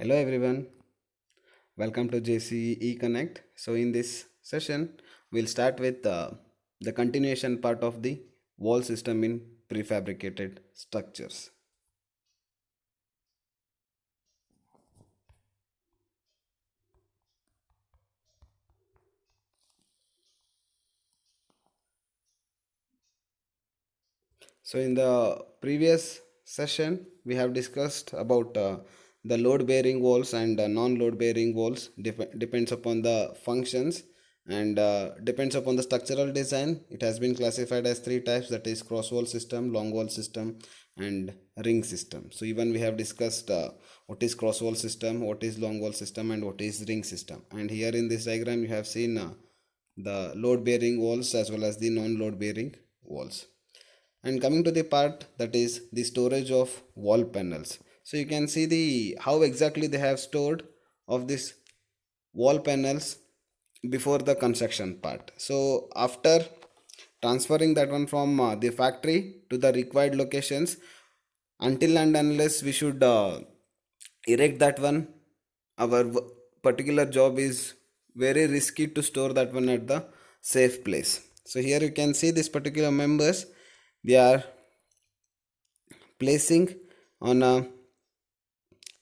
Hello everyone, welcome to JCE Connect. So in this session, we'll start with the continuation part of the wall system in prefabricated structures. So in the previous session, we have discussed about the load-bearing walls and non-load-bearing walls. Depends upon the functions and depends upon the structural design. It has been classified as three types, that is cross wall system, long wall system, and ring system. So even we have discussed what is cross wall system, what is long wall system, and what is ring system. And here in this diagram, you have seen the load-bearing walls as well as the non-load-bearing walls. And coming to the part that is the storage of wall panels, so you can see the how exactly they have stored of this wall panels before the construction part. So after transferring that one from the factory to the required locations, until and unless we should erect that one, our particular job is very risky to store that one at the safe place. So here you can see this particular members, they are placing on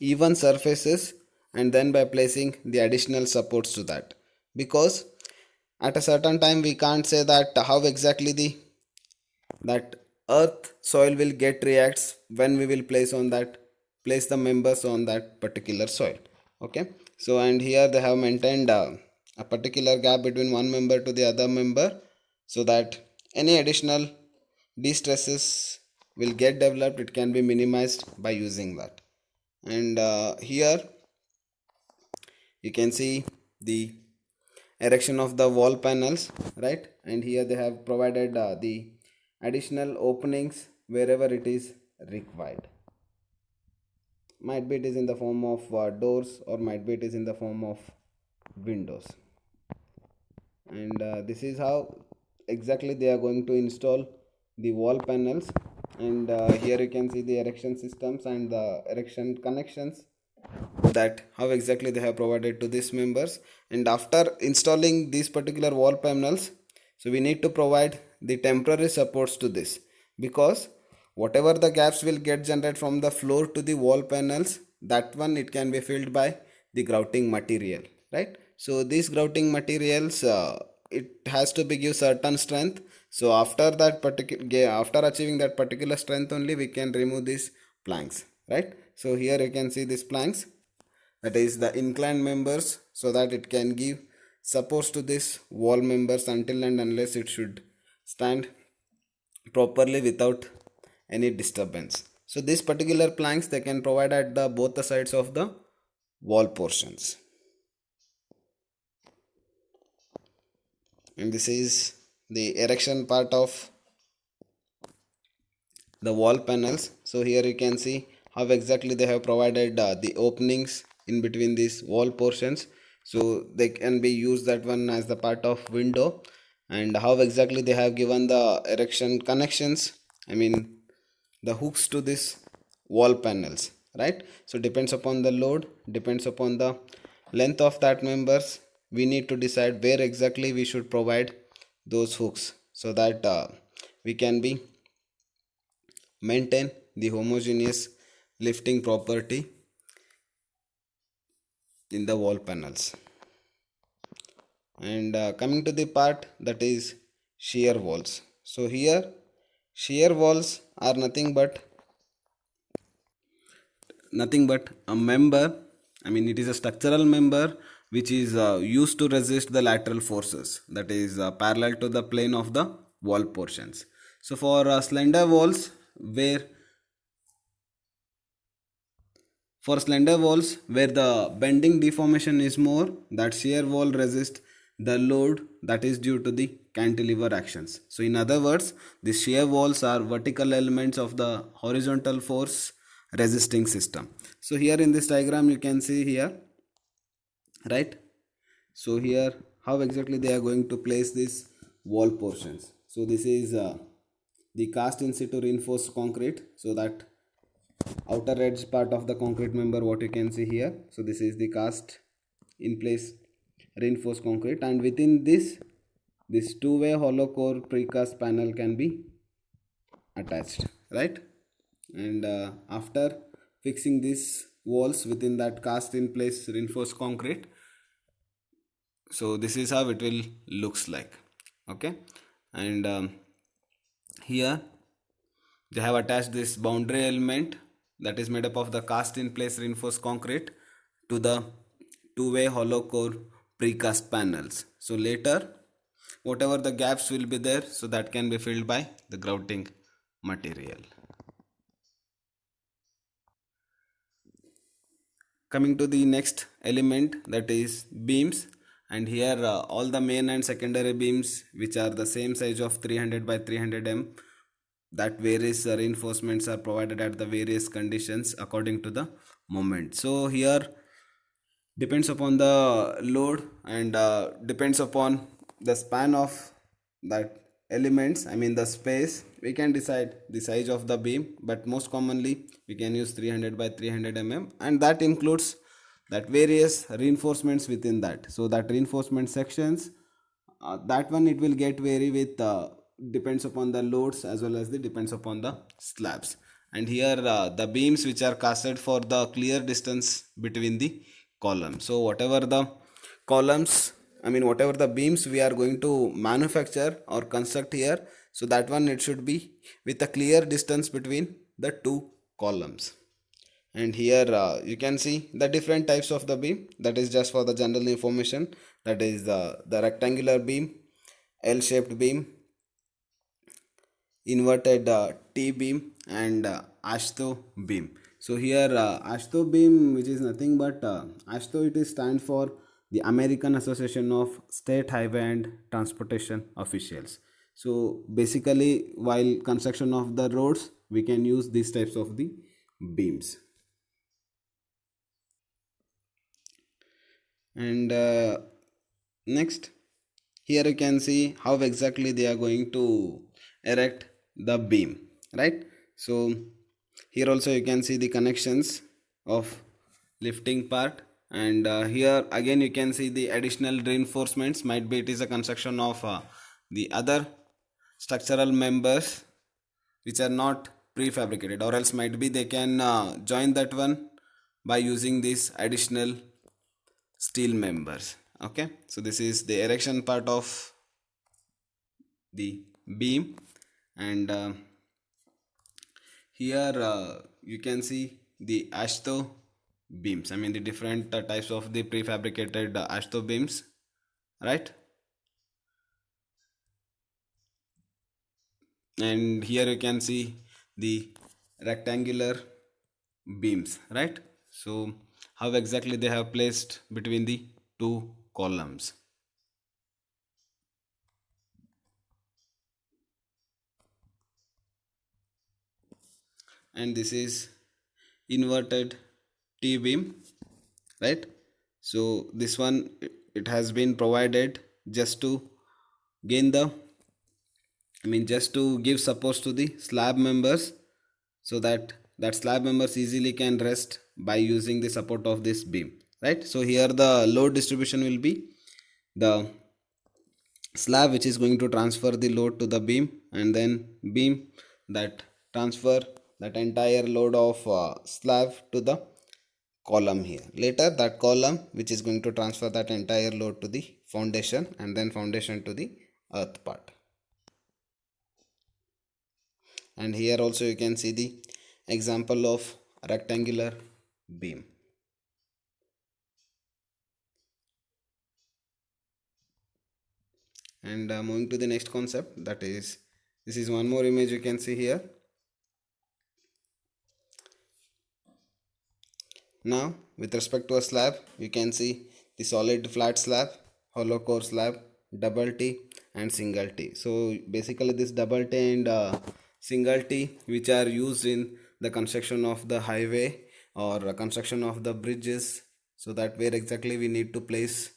even surfaces, and then by placing the additional supports to that, because at a certain time we can't say that how exactly that earth soil will get reacts when we will place the members on that particular soil. Okay, so and here they have maintained a particular gap between one member to the other member, so that any additional de-stresses will get developed, it can be minimized by using that. And here you can see the erection of the wall panels, right? And here they have provided the additional openings wherever it is required. Might be it is in the form of doors, or might be it is in the form of windows. And this is how exactly they are going to install the wall panels. And here you can see the erection systems and the erection connections, that how exactly they have provided to these members. And after installing these particular wall panels, so we need to provide the temporary supports to this, because whatever the gaps will get generated from the floor to the wall panels, that one it can be filled by the grouting material, right? So these grouting materials, it has to be give certain strength. So after that particular, after achieving that particular strength only, we can remove these planks, right? So here you can see these planks, that is the inclined members, so that it can give supports to this wall members until and unless it should stand properly without any disturbance. So these particular planks they can provide at the both the sides of the wall portions. And this is the erection part of the wall panels. So here you can see how exactly they have provided the openings in between these wall portions, so they can be used that one as the part of window. And how exactly they have given the erection connections, I mean the hooks to this wall panels, right? So depends upon the load, depends upon the length of that members, we need to decide where exactly we should provide those hooks, so that we can be maintain the homogeneous lifting property in the wall panels. And coming to the part that is shear walls, so here shear walls are nothing but a member, I mean it is a structural member which is used to resist the lateral forces, that is parallel to the plane of the wall portions. So for slender walls, where for slender walls where the bending deformation is more, that shear wall resists the load that is due to the cantilever actions. So in other words, the shear walls are vertical elements of the horizontal force resisting system. So here in this diagram you can see here, right? So here how exactly they are going to place these wall portions. So this is the cast in situ reinforced concrete, so that outer edge part of the concrete member, what you can see here. So this is the cast in place reinforced concrete, and within this two-way hollow core precast panel can be attached, right? And after fixing these walls within that cast in place reinforced concrete, so this is how it will looks like. Okay, and here they have attached this boundary element that is made up of the cast in place reinforced concrete to the two-way hollow core precast panels. So later whatever the gaps will be there, so that can be filled by the grouting material. Coming to the next element, that is beams, and here all the main and secondary beams which are the same size of 300 by 300 m, that various reinforcements are provided at the various conditions according to the moment. So here depends upon the load and depends upon the span of that elements, I mean the space, we can decide the size of the beam, but most commonly we can use 300 by 300 mm, and that includes that various reinforcements within that. So that reinforcement sections, that one it will get vary with depends upon the loads as well as the depends upon the slabs. And here the beams which are casted for the clear distance between the columns. So whatever the columns, I mean whatever the beams we are going to manufacture or construct here, so that one it should be with a clear distance between the two columns. And here you can see the different types of the beam, that is just for the general information. That is the rectangular beam, L-shaped beam, inverted T-beam, and AASHTO beam. So here AASHTO beam, which is nothing but AASHTO, it is stand for the American Association of State Highway and Transportation Officials. So basically while construction of the roads we can use these types of the beams. And next, here you can see how exactly they are going to erect the beam, right? So here also you can see the connections of lifting part, and here again you can see the additional reinforcements. Might be it is a construction of the other structural members which are not prefabricated, or else might be they can join that one by using these additional steel members. Okay, so this is the erection part of the beam, and here you can see the AASHTO beams, I mean the different types of the prefabricated AASHTO beams, right? And here you can see the rectangular beams, right? So how exactly they have placed between the two columns. And this is inverted T-beam, right? So this one it has been provided just to gain the, I mean just to give support to the slab members, so that slab members easily can rest by using the support of this beam, right? So here the load distribution will be the slab which is going to transfer the load to the beam, and then beam that transfer that entire load of slab to the column here. Later that column which is going to transfer that entire load to the foundation, and then foundation to the earth part. And here also you can see the example of rectangular beam. And moving to the next concept, that is, this is one more image you can see here. Now with respect to a slab, you can see the solid flat slab, hollow core slab, double T and single T. So basically this double T and single T which are used in the construction of the highway or construction of the bridges, so that where exactly we need to place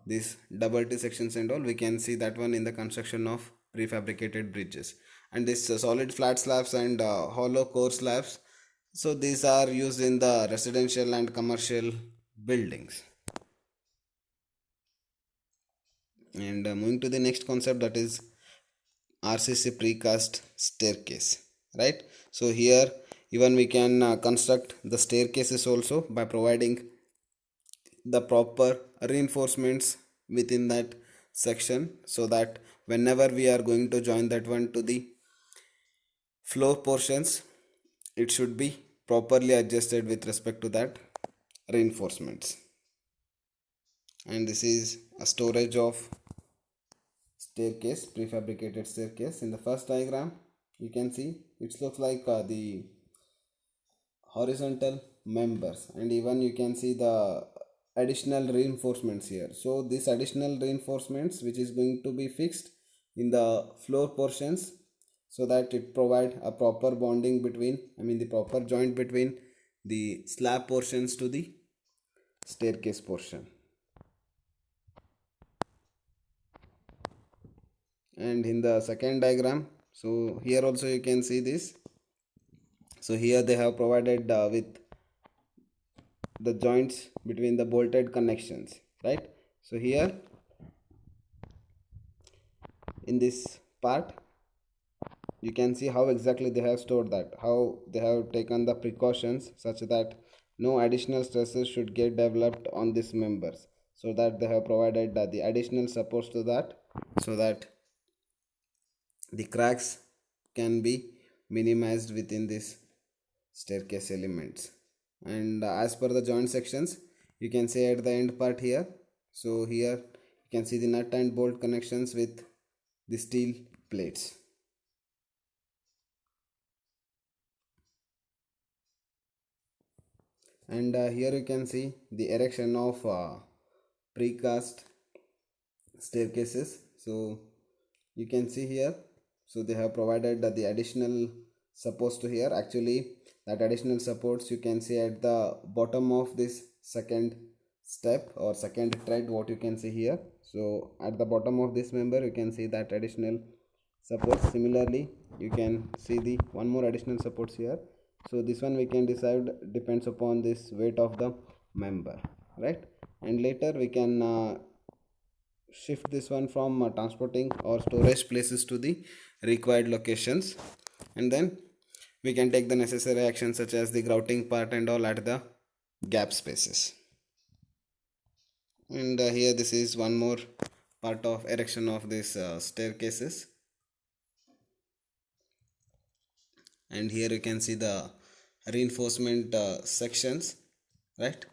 these double T sections and all, we can see that one in the construction of prefabricated bridges. And this solid flat slabs and hollow core slabs, So these are used in the residential and commercial buildings. And moving to the next concept, that is RCC precast staircase, right? So here even we can construct the staircases also by providing the proper reinforcements within that section, so that whenever we are going to join that one to the floor portions, it should be properly adjusted with respect to that reinforcements. And this is a storage of staircase, prefabricated staircase. In the first diagram you can see it looks like the horizontal members, and even you can see the additional reinforcements here. So these additional reinforcements which is going to be fixed in the floor portions, so that it provide a proper bonding between, the proper joint between the slab portions to the staircase portion. And in the second diagram, so here also you can see this. So here they have provided with the joints between the bolted connections, right? So here in this part you can see how exactly they have stored that, how they have taken the precautions such that no additional stresses should get developed on these members, so that they have provided the additional supports to that, so that the cracks can be minimized within this staircase elements. And as per the joint sections, you can see at the end part here, so here you can see the nut and bolt connections with the steel plates. And here you can see the erection of precast staircases. So you can see here, so they have provided the additional supports to here. Actually that additional supports you can see at the bottom of this second step or second thread, what you can see here. So at the bottom of this member you can see that additional supports. Similarly you can see the one more additional supports here. So this one we can decide depends upon this weight of the member, right? And later we can shift this one from transporting or storage places to the required locations, and then we can take the necessary actions such as the grouting part and all at the gap spaces. And here this is one more part of erection of these staircases. And here you can see the reinforcement sections, right?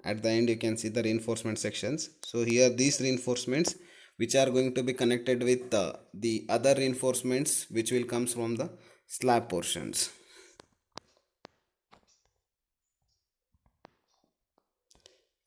At the end you can see the reinforcement sections. So here these reinforcements which are going to be connected with the other reinforcements which will comes from the slab portions.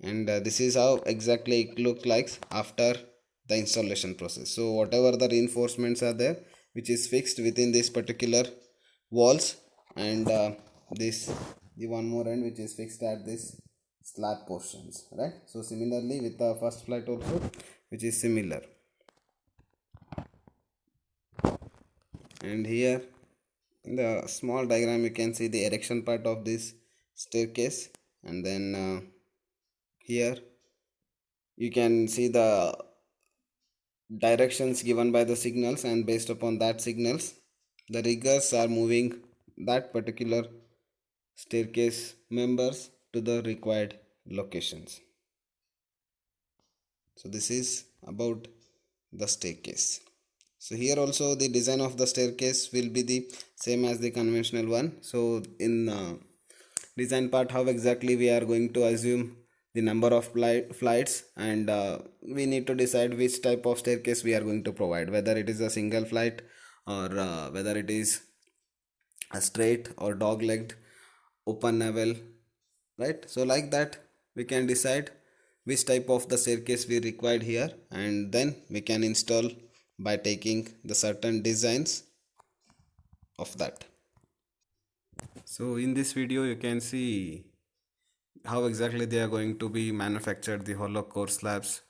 And this is how exactly it looks like after the installation process. So whatever the reinforcements are there which is fixed within this particular walls, and this the one more end which is fixed at this slab portions, right? So similarly with the first flight also, which is similar. And here in the small diagram you can see the erection part of this staircase, and then here you can see the directions given by the signals, and based upon that signals the riggers are moving that particular staircase members to the required locations. So this is about the staircase. So here also the design of the staircase will be the same as the conventional one. So in design part, how exactly we are going to assume the number of flights, and we need to decide which type of staircase we are going to provide, whether it is a single flight or whether it is a straight or dog legged open navel, right? So like that we can decide which type of the staircase we required here, and then we can install by taking the certain designs of that. So in this video you can see how exactly they are going to be manufactured, the hollow core slabs,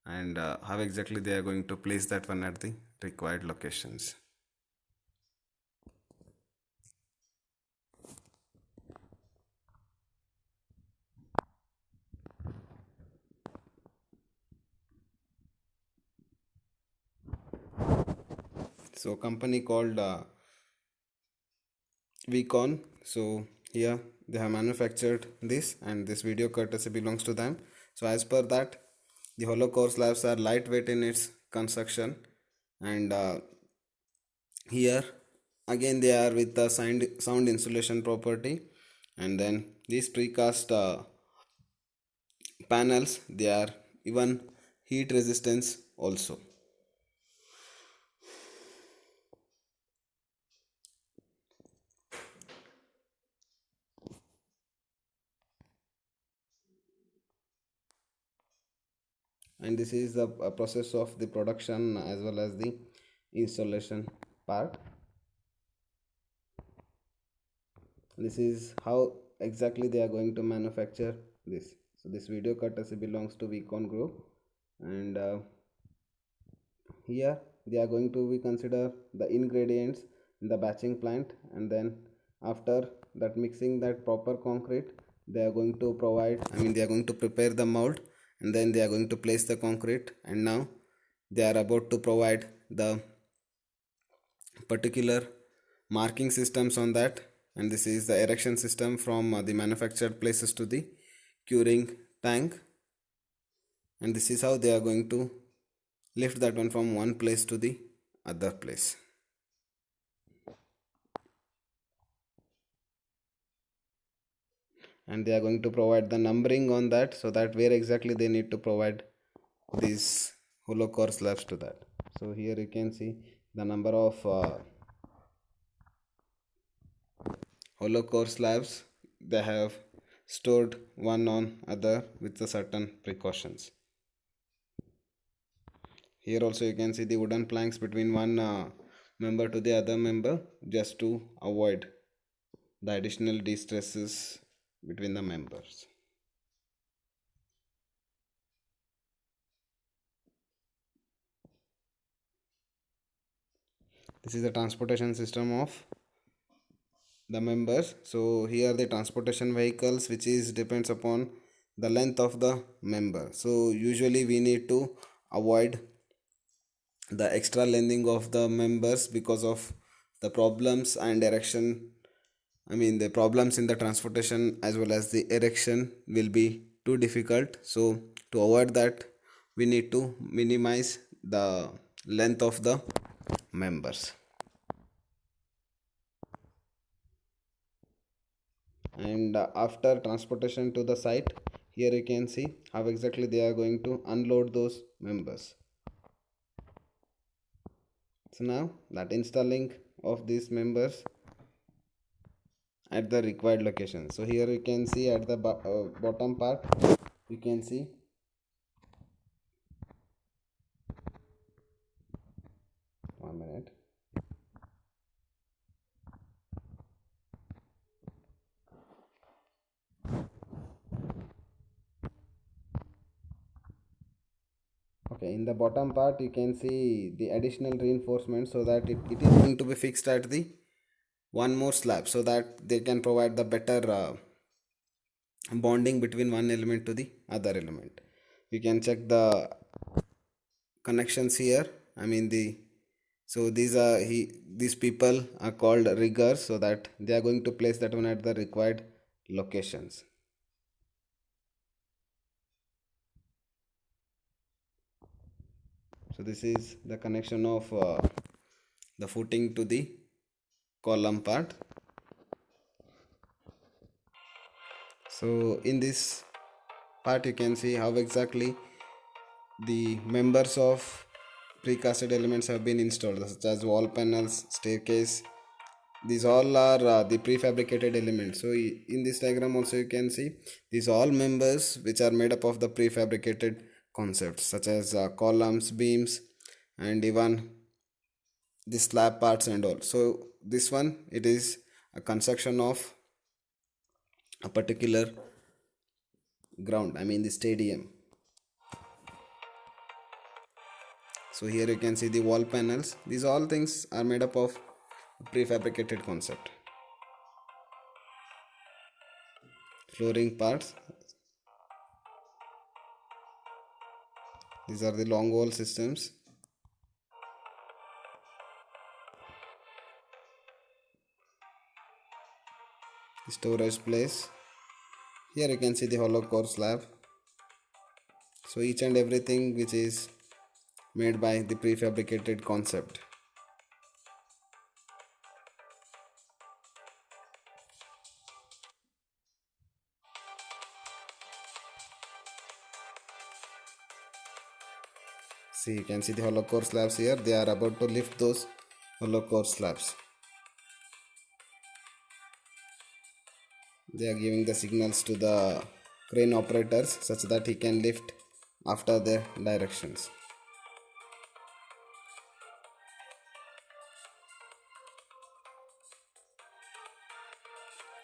and how exactly they are going to place that one at the required locations. So company called Vicon. So here they have manufactured this, and this video courtesy belongs to them. So as per that, the hollow core slabs are lightweight in its construction, and here again they are with the sound insulation property, and then these precast panels, they are even heat resistance also. And this is the process of the production as well as the installation part. This is how exactly they are going to manufacture this. So this video courtesy belongs to Vicon Group, and here they are going to be consider the ingredients in the batching plant, and then after that mixing that proper concrete, they are going to provide, they are going to prepare the mold, and then they are going to place the concrete, and now they are about to provide the particular marking systems on that. And this is the erection system from the manufactured places to the curing tank, and this is how they are going to lift that one from one place to the other place. And they are going to provide the numbering on that, so that where exactly they need to provide these hollow core slabs to that. So here you can see the number of hollow core slabs they have stored one on other with a certain precautions. Here also you can see the wooden planks between one member to the other member, just to avoid the additional distresses between the members. This is the transportation system of the members. So here the transportation vehicles, which is depends upon the length of the member. So usually we need to avoid the extra lengthening of the members because of the problems and erection. The problems in the transportation as well as the erection will be too difficult. So to avoid that, we need to minimize the length of the members. And after transportation to the site, here you can see how exactly they are going to unload those members. So now that installing of these members at the required location. So here you can see at the bottom part, you can see one minute. Okay, in the bottom part you can see the additional reinforcement, so that it is going to be fixed at the one more slab, so that they can provide the better bonding between one element to the other element. You can check the connections here. These people are called riggers, so that they are going to place that one at the required locations. So this is the connection of the footing to the column part. So in this part you can see how exactly the members of precasted elements have been installed, such as wall panels, staircase. These all are the prefabricated elements. So in this diagram also you can see these all members which are made up of the prefabricated concepts, such as columns, beams, and even the slab parts and all. So this one, it is a construction of a particular ground, the stadium. So here you can see the wall panels. These all things are made up of prefabricated concept. Flooring parts, these are the long wall systems. storage place. Here you can see the hollow core slab. So each and everything which is made by the prefabricated concept. See, you can see the hollow core slabs here. They are about to lift those hollow core slabs. They are giving the signals to the crane operators such that he can lift after their directions.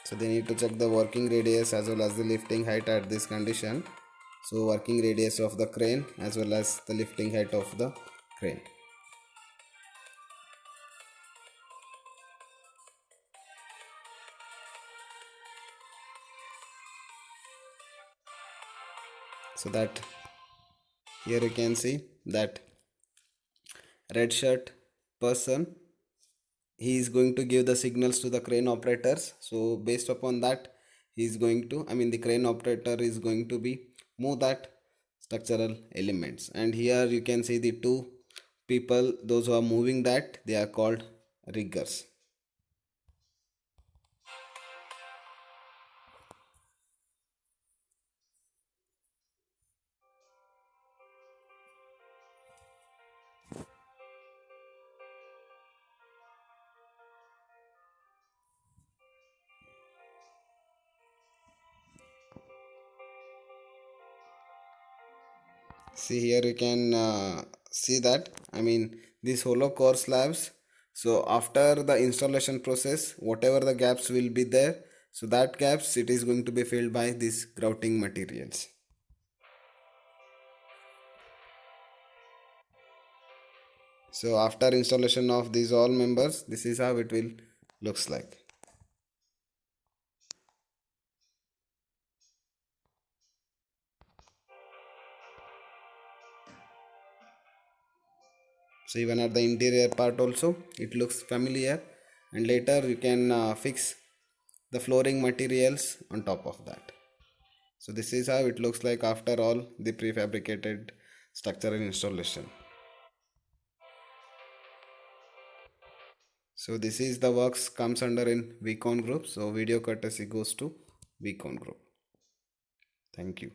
So they need to check the working radius as well as the lifting height at this condition. So working radius of the crane as well as the lifting height of the crane. So that here you can see that red shirt person, he is going to give the signals to the crane operators. So based upon that, he is going to, the crane operator is going to be move that structural elements. And here you can see the two people, those who are moving that, they are called riggers. See, here you can see that, these hollow core slabs. So after the installation process, whatever the gaps will be there, so that gaps it is going to be filled by these grouting materials. So after installation of these all members, this is how it will looks like. So even at the interior part also it looks familiar, and later you can fix the flooring materials on top of that. So this is how it looks like after all the prefabricated structural installation. So this is the works comes under in Vicon Group. So video courtesy goes to Vicon Group. Thank you.